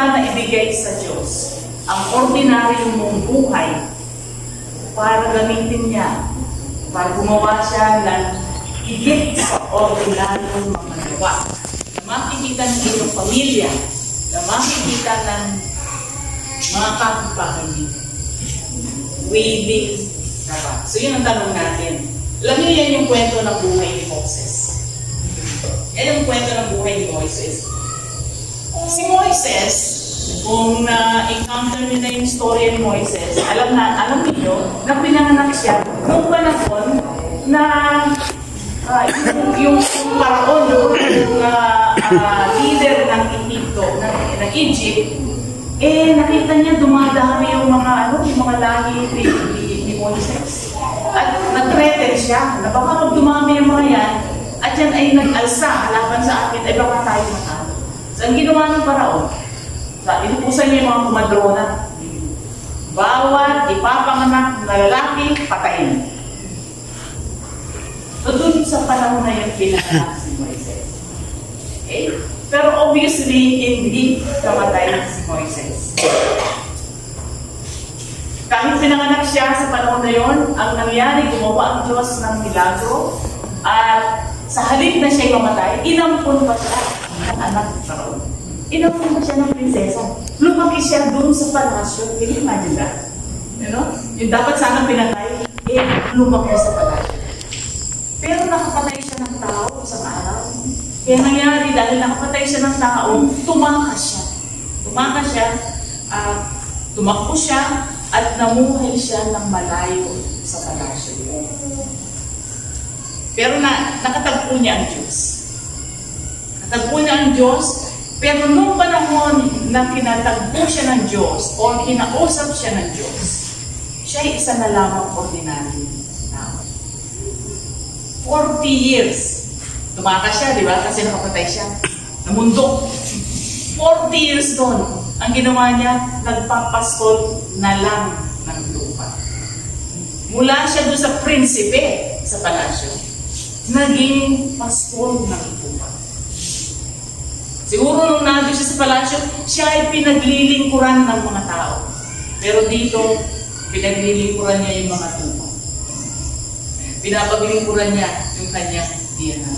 ba na ibigay sa Diyos ang ordinaryong mong buhay para gamitin niya, para gumawa siya ng higit sa ordinaryong mga gawa na makikita ng iyong pamilya, na makikita ng mga kapitbahay dito? Willing na ba? So yun ang tanong natin. Alam niyo yan yung kwento ng buhay ni Moses. Yan yung kwento ng buhay ni Moises. Si Moises, kung na-encounter niyo na yung story ni Moises, alam niyo na pinanganak siya noong panahon na yung paraon, yung leader ng Egypto, ng Egypt, nakita niya dumadami yung mga lahi ni Moises. At nag-threaten siya na baka pag dumami yung mga yan, at yan ay nag-alsa laban sa akin, ay baka tayo matalo. So, ang ginawa ng paraon, inupusan niya yung mga kumadrona. Bawat ipapanganak na lalaki, patayin. So, dun sa panahon na yung pinanganak si Moises. Okay? Pero obviously, hindi namatay si Moises. Kahit pinanganak siya sa panahon na yon, ang nangyari, gumawa ang Diyos ng milagro, at sa halip na siya'y mamatay, inampun pa siya ng anak ng Paraon. Inampun pa siya ng prinsesa. Lumaki siya doon sa palasyo. Can you imagine that? You know? Yung dapat sana pinatay, lumaki sa palasyo. Pero nakapatay siya ng tao sa araw. Kaya nangyari, dahil nakapatay siya ng tao, tumakas siya. Tumakas siya, tumakbo siya, at namuhay siya ng malayo sa palasyo. Pero nakatagpo niya ang Diyos. Nakatagpo niya ang Diyos, pero nung panahon na kinatagpo siya ng Diyos o kinausap siya ng Diyos, siya ay isa na lamang ordinary tao. 40 years. Tumakas siya, di ba? Kasi nakapatay siya. Namundok. 40 years doon. Ang ginawa niya, nagpapastol na lang ng lupa. Mula siya doon sa prinsipe sa palasyo, naging pastol ng lupa. Siguro nung nandun siya sa palasyo, siya ay pinaglilingkuran ng mga tao. Pero dito, pinaglilingkuran niya yung mga tupa. Pinapaglingkuran niya yung kanyang diyanan.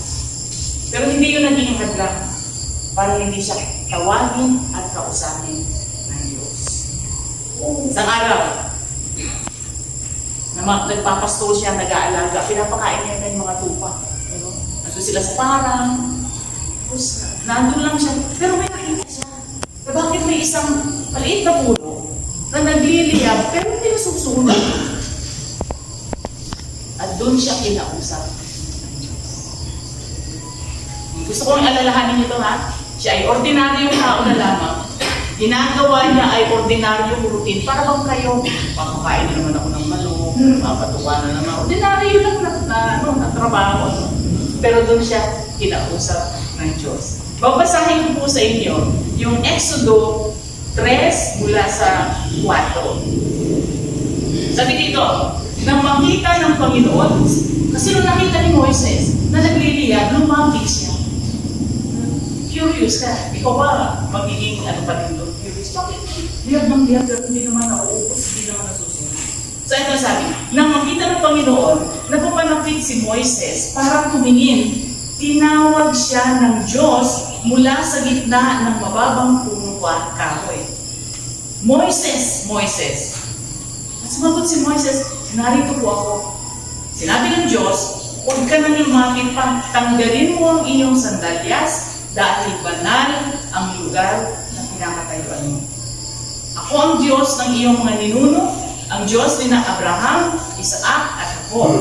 Pero hindi yun naging hadlang para hindi siya tawagin at kausapin ng Diyos. Isang araw, nagpapastol siya, nag-aalaga, pinapakain niya yung mga tupa. Nandun sila sa parang, tapos nandun lang siya, pero may nakita siya. So, bakit may isang maliit na puno na nagliliyab, pero hindi nasusunod? At doon siya kinausap ng Diyos. Gusto kong alalahanin ito, ha? Siya ay ordinaryong tao na lamang. Ginagawa niya ay ordinaryong routine. Para bang kayo, papakain naman ako ng manok, papatuwa na naman. Ordinaryo lang na trabaho. Pero doon siya kinausap ng Diyos. Babasahin ko po sa inyo yung Exodo 3 mula sa 4. Sabi dito, nang makita ng Panginoon, kasi nung nakita ni Moises na nagliliyab, lumapit siya. Curious ka. Ikaw ba magiging pa rin doon? Curious. Bakit? Liyab ng liyab, pero hindi naman nauubos, hindi naman nasusunod. So ito sabi, nang makita ng Panginoon, napapanapit si Moises para tumingin, tinawag siya ng Diyos mula sa gitna ng mababang puno at kahoy. Moises, Moises. At sumagot si Moises, narito po ako. Sinabi ng Diyos, huwag ka nang lumapit pa, tanggalin mo ang iyong sandalyas, dahil banal ang lugar na pinakatayuan mo. Ako ang Diyos ng iyong mga ninuno, ang Diyos ni na Abraham, Isaac at Jacob.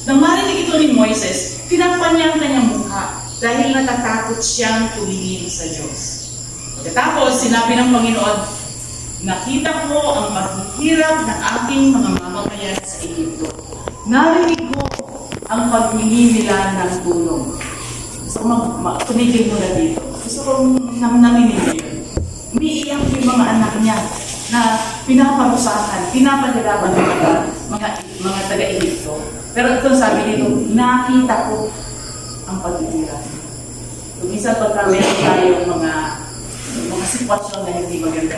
Nang marinig ito ni Moises, tinakpan niya ang kanyang mukha dahil natatakot siyang tumingin sa Diyos. Pagkatapos, sinabi ng Panginoon, nakita ko ang paghihirap ng aking mga mamamayan sa Egypto. Narinig ko ang paghingi nila ng tulong. So, tumigil mo na dito. Gusto kong naminig yun. Umiiyak yung mga anak niya na pinaparusahan, pinapadalaban ng mga taga-Egypto. Pero ito sabi dito, nakita ko ang paghihirap. Kung isa pagka meron tayong mga mga sitwasyon na hindi maganda.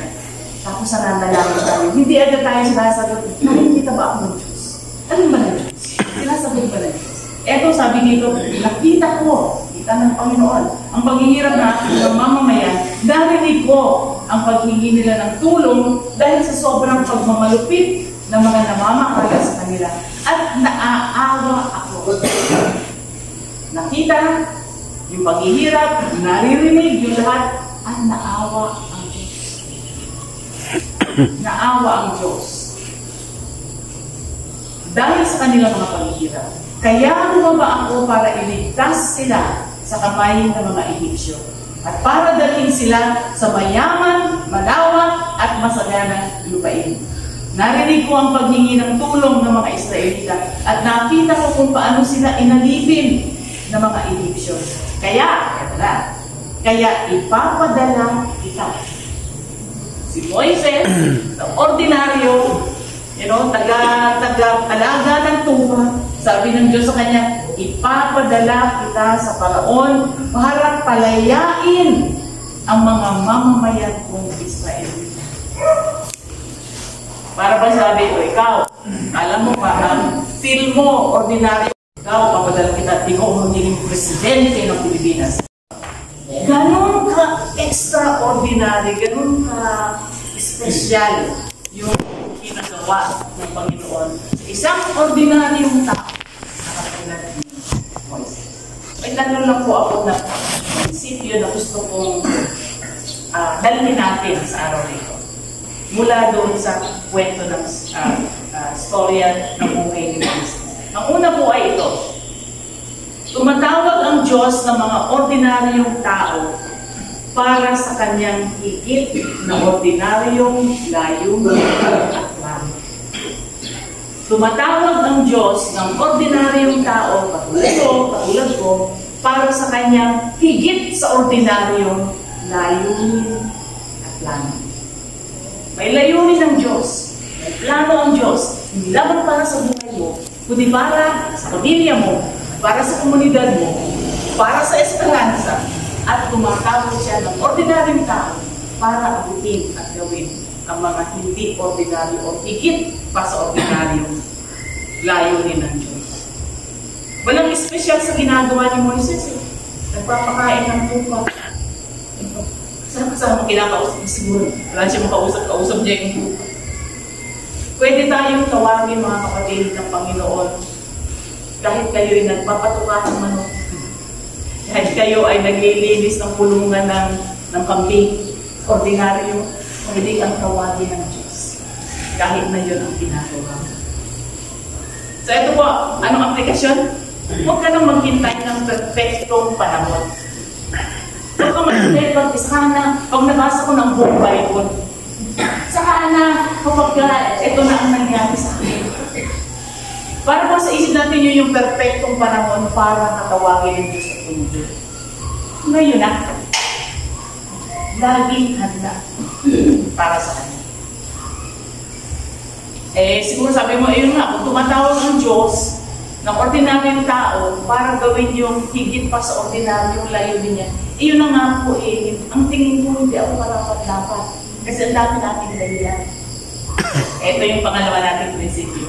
Tapos nananalangin tayo. Hindi agad tayo sinasagot, nakikita ba ako ng Diyos? Ano ba ng Diyos? Sinasagot ba ng Diyos? Eto sabi dito, nakita ko, kita ng Panginoon, ang paghihirap na ng mamamayan, narinig ko ang paghingi nila ng tulong dahil sa sobrang pagmamalupit ng mga namamahala sa kanila. At naaawa ako. Nakita yung paghihirap, naririnig yung lahat, at naawa ang Diyos. Naawa ang Diyos. Dahil sa kanilang mga paghihirap. Kaya bumaba ako para iligtas sila sa kamay ng mga Ehipsyo. At para dalhin sila sa mayaman, malawak, at masaganang lupain. Narinig ko ang paghingi ng tulong ng mga Israelita at nakita ko kung paano sila inalipin ng mga Ehipsyo. Kaya, eto na, kaya ipapadala kita. Si Moises, na ordinaryo, taga-alaga ng tupa, sabi ng Diyos sa kanya, ipapadala kita sa Paraon para palayain ang mga mamamayan kong Israelita. Para ba sabi ko, ikaw, alam mo parang feel mo, ordinaryo, ikaw, papadala kita, ikaw magiging presidente ng Pilipinas. Ganon ka extraordinary, ganon ka special yung ginagawa ng Panginoon. Isang ordinaryong tao na katulad ni Moises. May tanong lang po ako na prinsipyo na gusto kong dalhin natin sa araw nito. Mula doon sa kwento ng storya ng buhay ni Moises. Ang una po ay ito. Tumatawag ang Diyos ng mga ordinaryong tao para sa kanyang higit na ordinaryong layunin at plano. Tumatawag ang Diyos ng ordinaryong tao, katulad ko, para sa kanyang higit sa ordinaryong layunin at plano. May layunin ng Diyos, may plano ang Diyos, hindi lamang para sa buhay mo, kundi para sa pamilya mo, para sa komunidad mo, para sa esperanza, at tumatawag siya ng ordinaryong tao para abutin at gawin ang mga hindi ordinaryo o higit pa sa ordinaryong layunin ng Diyos. Walang espesyal sa ginagawa ni Moises. Nagpapakain ng tupa. Saan mo kinakausap? Siguro, wala siya makausap niya yung tupa. Pwede tayong tawagin mga kapatid ng Panginoon kahit kayo ay nagpapatuka ng manok. Kahit kayo ay naglilinis ng pulungan ng kambing, ordinaryo, pwede kang tawagin ng Diyos. Kahit na yun ang ginagawa. So ito po, anong aplikasyon? Huwag ka nang maghintay ng perfectong panahon. Huwag ka maghintay pag sana, pag nabasa ko ng buong Bible, saka na kapag ito na ang nangyari sa akin. Para po sa isip natin yun yung perfectong panahon para katawagin ng Diyos at tumulong. Ngayon na, laging handa para sa Kanya. Siguro sabi mo, ayun nga, kung tumatawag ang Diyos ng ordinaryong tao para gawin yung higit pa sa ordinaryong layunin niya, iyon na nga po ang tingin ko hindi ako marapat-dapat. Kasi ang dami nating dahilan. Ito yung pangalawa nating prinsipyo.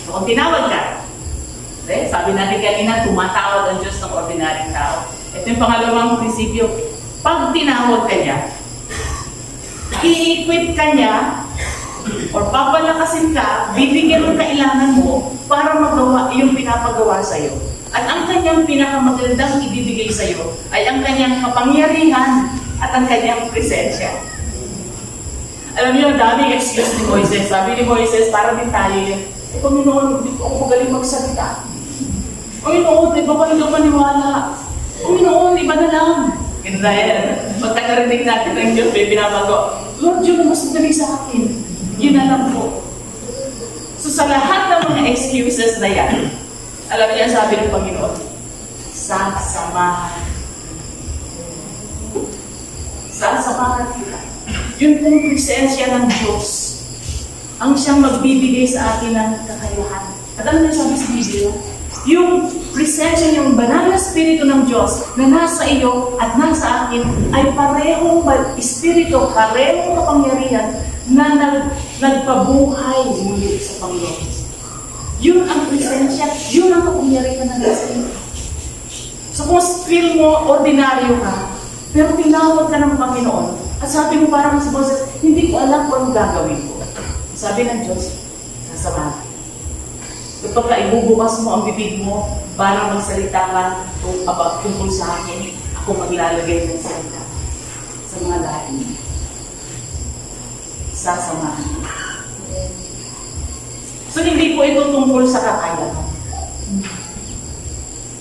So, kung tinawag ka, sabi natin kanina, tumatawag ang Diyos ng ordinaryong tao. Ito yung pangalawang prinsipyo. Pag tinawag ka niya, i-equip ka niya, or papalakasin ka, bibigyan mo kailangan mo para magawa yung pinapagawa sa'yo. At ang kanyang pinakamagandang ibibigay sa'yo ay ang kanyang kapangyarihan at ang kanyang presensya. Alam niyo, daming excuse ni Moises. Sabi ni Moises, para din tayo yun. Panginoon, hindi ko ako magaling magsalita. Panginoon, di ba kayo lang maniwala? Panginoon, iba na lang. Ganun na yan. Pagkakarinig natin ng Diyos, may binabago. Lord, yun ang mas madali sa akin. Yun na lang po. So sa lahat ng mga excuses na yan, alam niya, sabi ng Panginoon, sasamahan. Sasamahan kita. Yun pong presensya ng Diyos ang siyang magbibigay sa atin ng kakayahan. At ano na sabi sa Biblia? Yung presensya, yung banal na Espiritu ng Diyos na nasa iyo at nasa akin ay parehong Espiritu, parehong kapangyarihan na nagpabuhay muli sa Panginoon. Yun ang presensya, yun ang kapangyarihan na nasa iyo. So kung feel mo, ordinaryo ka, pero tinawag ka ng Panginoon, at sabi mo parang si Moses, hindi ko alam kung anong gagawin ko. Sabi ng Diyos, sasamahan. Kapag ka ibubukas mo ang bibig mo para magsalita ka tungkol sa akin, ako maglalagay ng salita sa mga lahi. Sasamahan. So hindi po ito tungkol sa kakayahan.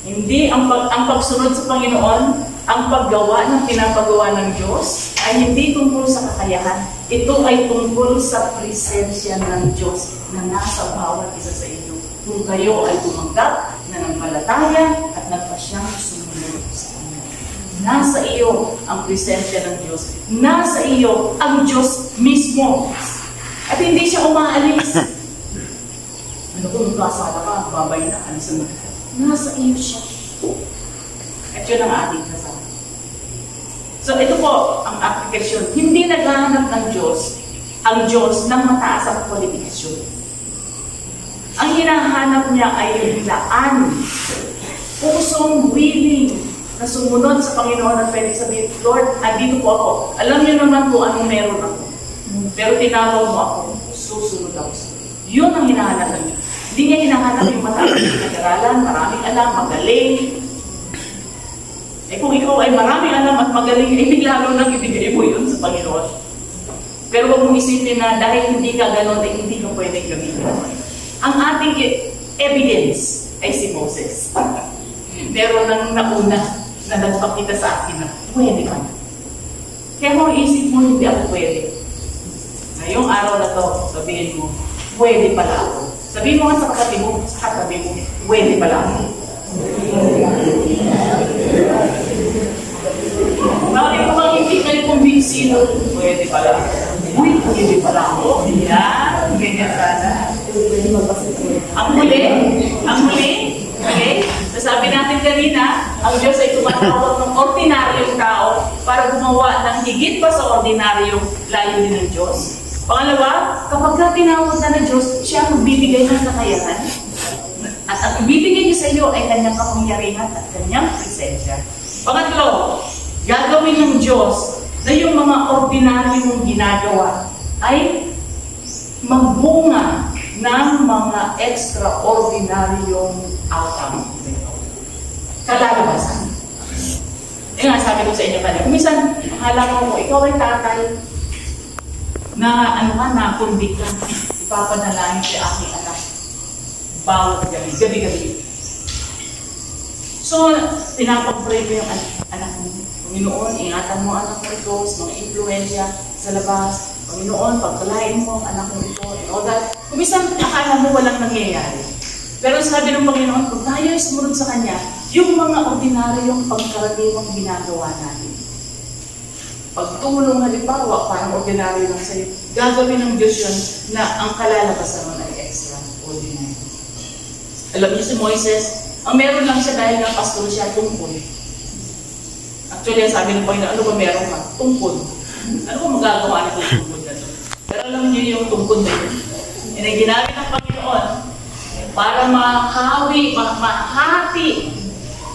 Hindi ang pagsunod sa Panginoon, ang paggawa ng pinapagawa ng Diyos ay hindi tungkol sa kakayahan. Ito ay tungkol sa presensya ng Diyos na nasa bawat isa sa inyo. Kung kayo ay tumanggap, nanampalataya at nagpasyang sumunod sa Kanya. Nasa iyo ang presensya ng Diyos. Nasa iyo ang Diyos mismo. At hindi siya umaalis. Ano kung kasala ka, babay na, alisan mo. Nasa iyo siya. At yun ang ating kasama. So ito po ang application. Hindi naghahanap ng Diyos, ang Diyos ng mataas ang kwalifikasyon. Ang hinahanap niya ay laan, pusong willing na sumunod sa Panginoon at pwede sabihin, Lord, andito po ako. Alam niyo naman po anong meron ako. Pero tinawag mo ako, susunod ako sa iyo. Yun ang hinahanap ng Diyos. Hindi niya hinahanap yung mataas na pinag-aralan, maraming alam, magaling. Kung ikaw ay maraming alam at magaling, lalo nang ibigay mo yun sa Panginoon. Pero huwag mong isipin na dahil hindi ka ganon, ay hindi ka pwedeng gamitin. Ang ating evidence ay si Moses. Meron nang nauna na nagpakita sa akin na pwede ka. Kaya kung isip mo, hindi ako pwede. Ngayong araw na to, sabihin mo, pwede pala ako. Sabihin mo nga sa kapatid mo, sa katabi mo, pwede pala ako. Bakit mo bang hindi kayo kumbinsido? Pwede pala. Uy, pwede pala ako. Yan, ganyan sana. Ang huli, okay? Sasabi natin kanina, ang Diyos ay tumatawag ng ordinaryong tao para gumawa ng higit pa sa ordinaryong layunin ng Diyos. Pangalawa, kapag ka tinawag na ng Diyos, siya ang magbibigay ng kakayahan. At ang ibibigay niya sa iyo ay kanyang kapangyarihan at kanyang presensya. Pangatlo, gagawin ng Diyos na yung mga ordinaryong ginagawa ay magbunga ng mga extraordinaryong outcome. Kalalabasan. Nga, sabi ko sa inyo kanina, minsan, akala mo, ikaw ay tatay na na-convict ka. Ipapanalangin si aking anak. Bawat gabi, gabi-gabi. So, pinapag-pray ko yung anak mo. Panginoon, ingatan mo anak mo ito sa mga influensya sa labas. Panginoon, pagpalain mo ang anak mo ito and all that. Kung minsan, akala mo walang nangyayari. Pero sabi ng Panginoon, kung tayo ay sumunod sa Kanya, yung mga ordinaryong pagkaraniwang ginagawa natin. Pagtulong halimbawa, parang ordinaryo lang sa'yo, gagawin ng Diyos yun na ang kalalabasan mo ay extraordinary. Alam niyo si Moises, ang meron lang siya dahil nga pastor siya, tungkol. Actually, sabi ng Panginoon, ano ba meron ka? Tungkol. Ano ba magagawa nito tungkol na ito? Pero alam niyo yung tungkol na yun. Yan ay ginamit ng Panginoon para mahawi, mahati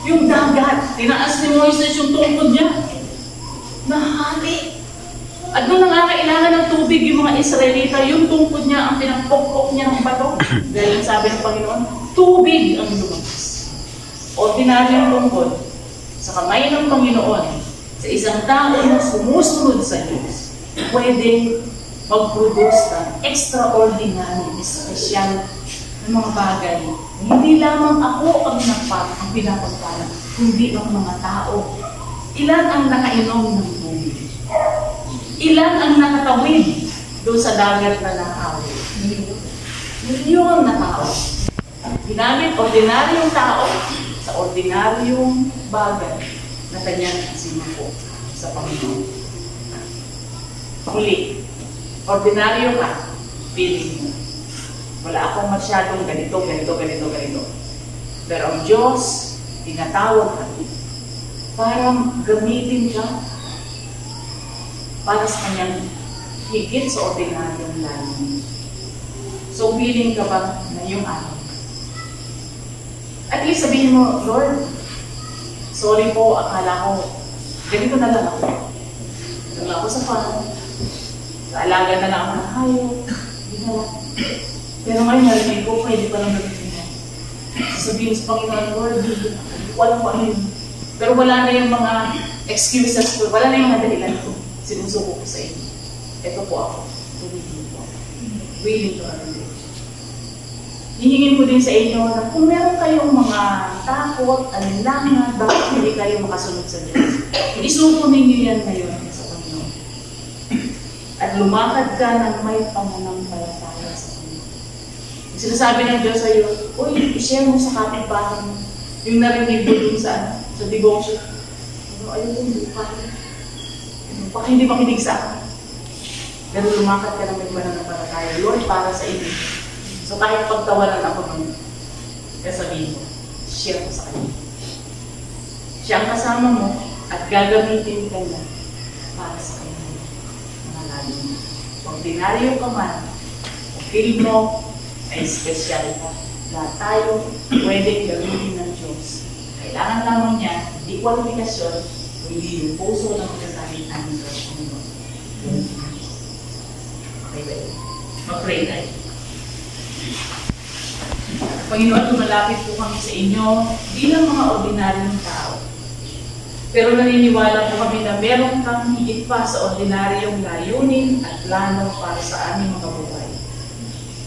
yung dagat. Tinaas ni Moises yung tungkol niya. Nahati. At nung nangangailangan ng tubig yung mga Israelita, yung tungkod niya, ang pinagpokpok niya ng bato. Dahil sabi ng Panginoon, tubig ang lumabas. Ordinaryong tungkod sa kamay ng Panginoon, sa isang tao na sumusunod sa Diyos, pwedeng mag-produce ng extraordinary, special na mga bagay. Hindi lamang ako ang pinapagpala, kundi ang mga tao. Ilan ang nakainom ng tubig? Ilan ang nakatawid doon sa dagat na nakawid? Milyon na tao. Ginamit ordinaryong tao sa ordinaryong bagay na kanyang sinuko sa Panginoon. Huli, ordinaryo ka, feeling mo. Wala akong masyadong ganito. Pero ang Diyos, tinatawag ka para gamitin ka para sa kanyang higit sa ordinaryong layunin. So, willing ka ba na yung araw? At least sabihin mo, Lord, sorry po, akala ko, ganito na lang ako. Nung ako sa farm, alaga na lang ako ng hayop, hindi na lang. Pero ngayon, narinig ko, pwede pa lang gamitin mo. Sasabihin sa Panginoon, Lord, wala ko ano yun. Pero wala na yung mga excuses ko, wala na yung mga dahilan ko. Sinusuko ko sa inyo. Ito po ako. Tumigil po. Willing to ano. Hihingin ko din sa inyo na kung meron kayong mga takot, alinlangan, bakit hindi kayo makasunod sa Diyos. Isuko ninyo yan ngayon sa Panginoon. At lumakad ka ng may pananampalataya sa Panginoon. Sinasabi ng Diyos sa iyo, uy, i-share mo sa kapitbahay mo. Yung narinig mo dun sa devotion. Ayun, hindi pa. Baka hindi makinig sa akin. Pero lumakad ka ng may pananampalataya. Lord, para sa inyo. So kahit pagtawanan ako nun, sabihin mo, share ko sa kanya. Siya ang kasama mo at gagamitin ka niya para sa kanya. Mga lalo mo. Ordinaryo ka man, feel mo ay special ka. Lahat tayo pwedeng gamitin ng Diyos. Kailangan lamang niya, di kwalifikasyon, hindi yung puso ng kasabihin ng Diyos. Okay ba? Mag-pray tayo. Panginoon, tumalapit po kami sa inyo bilang mga ordinaryong tao. Pero naniniwala po kami na meron kang higit pa sa ordinaryong layunin at plano para sa aming mga buhay.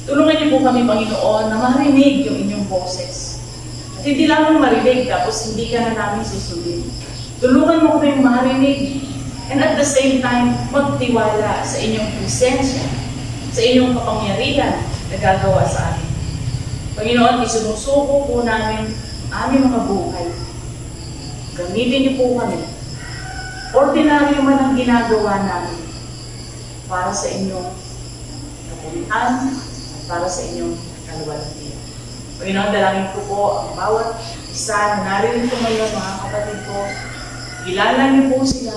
Tulungan niyo po kami, Panginoon, na marinig yung inyong boses. At hindi lamang marinig, tapos hindi ka na namin susundin. Tulungan mo kami marinig and at the same time, magtiwala sa inyong presensya, sa inyong kapangyarihan na gagawa sa amin. Panginoon, isinusuko po namin aming mga buhay. Gamitin niyo po kami. Ordinaryo man ang ginagawa namin para sa inyong kapulitan at para sa inyong kaluwalhatian. Panginoon, dalangin ko po ang bawat isa na narinig ko ngayon, mga kapatid ko. Kilala niyo po sila.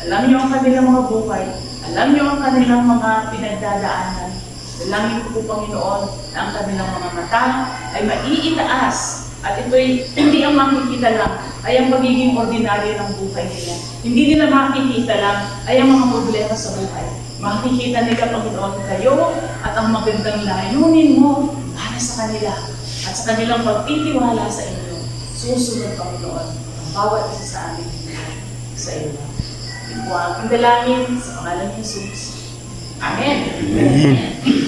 Alam niyo ang kanilang mga buhay. Alam niyo ang kanilang mga pinagdadaanan. Dalangin ko po, Panginoon, na ang kanilang mga mata ay maiitaas at ito'y hindi ang makikita lang ay ang magiging ordinaryo ng buhay nila. Hindi nila makikita lang ay ang mga problema sa buhay. Makikita nila, Panginoon, kayo at ang magandang layunin mo para sa kanila at sa kanilang pagtitiwala sa inyo. Susunod, Panginoon, ang bawat isa sa amin sa iyo. Ito ang dalangin sa pangalan ni Jesus. Amen. Amen.